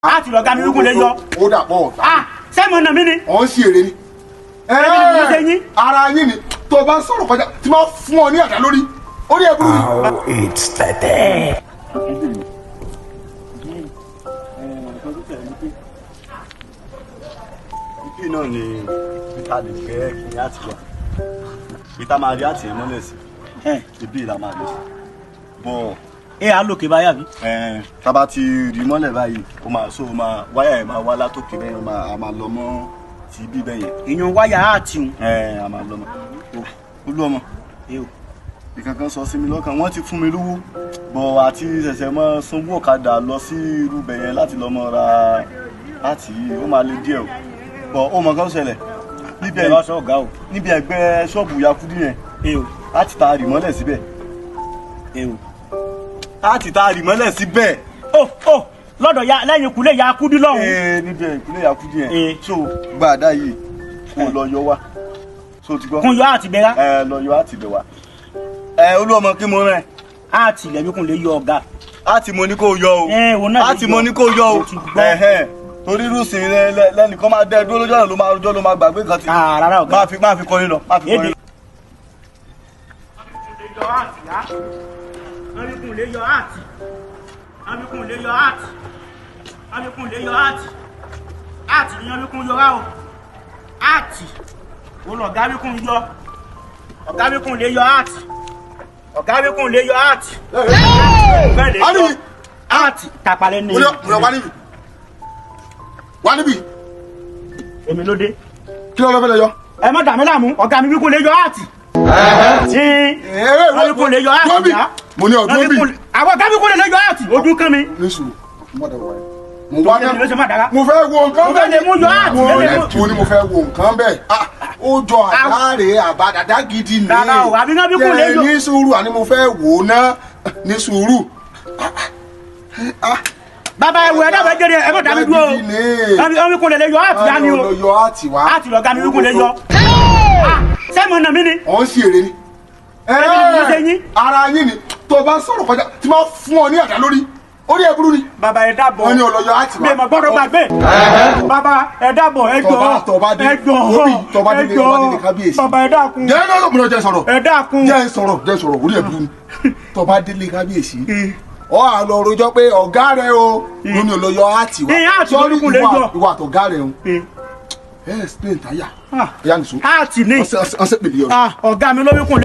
àti lọ́gá mi wíkún lè yọ. Ó dàpọ̀. Sẹ́mu ọ̀nà mi ni. Ọ̀ ń ṣe èrè ni. Ara yín ni tó bá ń sọ̀rọ̀ kọjá tí máa fún ọ ní àdá lórí. Orí ẹ̀ burú ni. Oh, it's better. Ibi náà ni Peter lè gbẹ́ kí á ti wà. Peter máa rí àti ẹ̀ mọ́lẹ̀ sí. Ibi ìlà máa lè sí. Bọ̀. A lókè báyà bí. Tábà ti rí mọ́lẹ̀ báyìí, ó máa so máa wáyà ẹ̀ máa wá látòkè bẹ́yẹn máa lọ mọ́ ti ibi bẹ́yẹn. Èèyàn wáyà àti un. A máa lọ mọ́. Olúọmọ. Ìkankan sọ sí mi lọ́kàn, wọ́n ti fún mi lówó. Bọ̀ àti ṣẹ̀ṣẹ̀ mọ́ sanwó ọ̀kadà lọ sí irú bẹ́yẹn láti lọ mọ́ ra láti ó máa le díẹ̀ o. Bọ̀ ó mọ̀ kán ṣẹlẹ̀. Níbi ẹgbẹ́ ṣọ́ọ̀bù Yakudi yẹn. Láti ta àrìmọ́lẹ̀ síbẹ̀. Láti ta àrìmọ́lẹ̀ síbẹ̀. Lọ́dọ̀ ya lẹ́yìn ìkúlé Yakudi lọ́hùn. Níbi ìkúlé Yakudi yẹn. So gba àdá yìí kó lọ yọ wá. So ti gbọ́. Kún yọ àti bẹ́ra. Lọ yọ àti bẹ̀ wá. Olúọmọ kí mo rẹ̀. Àti ilẹ̀ wíkún lè yọ ọ̀gá. Àti mo ní kó yọ o. Àti mo ní kó yọ o. Torí rúùsì lẹ́nìkan máa dẹ́ dúró lójú ọ̀nà ló máa gbàgbé kan ti. Rárá ọ̀gá. Máa fi kọrin lọ. Amikun lè yọ àti. Amikun lè yọ àti. Amikun lè yọ àti. Àti ni amikun yọ wá o. Àti. Ó lọ ọ̀gá amikun yọ. Ọ̀gá amikun lè yọ àti. Ọ̀gá amikun lè yọ àti. Bẹ́ẹ̀ lè yọ àti. Tàpalẹ̀ ní. Wá níbí. Èmi ló dé. Kí ló fẹ́ lọ yọ? Ẹ má dà mí láàmú, ọ̀gá mi wíkún lè yọ àti. Wíkún lè yọ àti. Mo ní ọdún bí. Àwọn ọ̀gá wíkún lè yọ àti. Ojú kan mi. Nísù, mo wá náà. Mo fẹ́ wo nǹkan bẹ́ẹ̀. Mo yọ àti. Mo ní mo fẹ́ wo nǹkan bẹ́ẹ̀. Ó jọ àdáre àbádàdá gidi ni. Rárá o, àbí náà wíkún lè yọ. Ní sùúrù àní mo fẹ́ wò ná ní sùúrù. Bàbá ẹ̀wù ẹ̀dá bẹ̀ jẹ́rìí ẹ̀kọ́ dàbí dúró. Ọmọ wíkún lè yọ àti dání o. Yọ àti wá. Àti lọ̀gá mi wíkún lè yọ. Sẹ́mu ọ̀nà mi ni. Ọ̀ ń ṣe èrè ni. Ara yín ni tó bá ń sọ̀rọ̀ kọjá tí máa fún ọ ní àdá lórí. Orí ẹ̀ burú ni. Bàbá ẹ̀ dàbọ̀. Wọ́n ní ọlọ́yọ̀ àti wá. Mi ò gbọ́dọ̀ gbàgbé. Bàbá ẹ̀ dàbọ̀ ẹjọ́. Tọ́ba délé kábíyèsí. Bàbá ẹ̀ dákun. Jẹ́ sọ̀rọ̀. Ẹ̀ dákun. Jẹ́ sọ̀rọ̀ orí ẹ̀ burú ni. Tọ́ba délé kábíyèsí. Ọ àlọ́ rojọ́ pé ọ̀gá rẹ̀ o ló ní ọlọ́yọ̀ àti wá. Sọ́rí ìwà àtọ̀gá rẹ̀ o. Explain táyà. Ìyá nìṣó. Àti ní. Ọ̀sẹ̀ pèlè ọ. Ọ̀gá mi ló wíkún.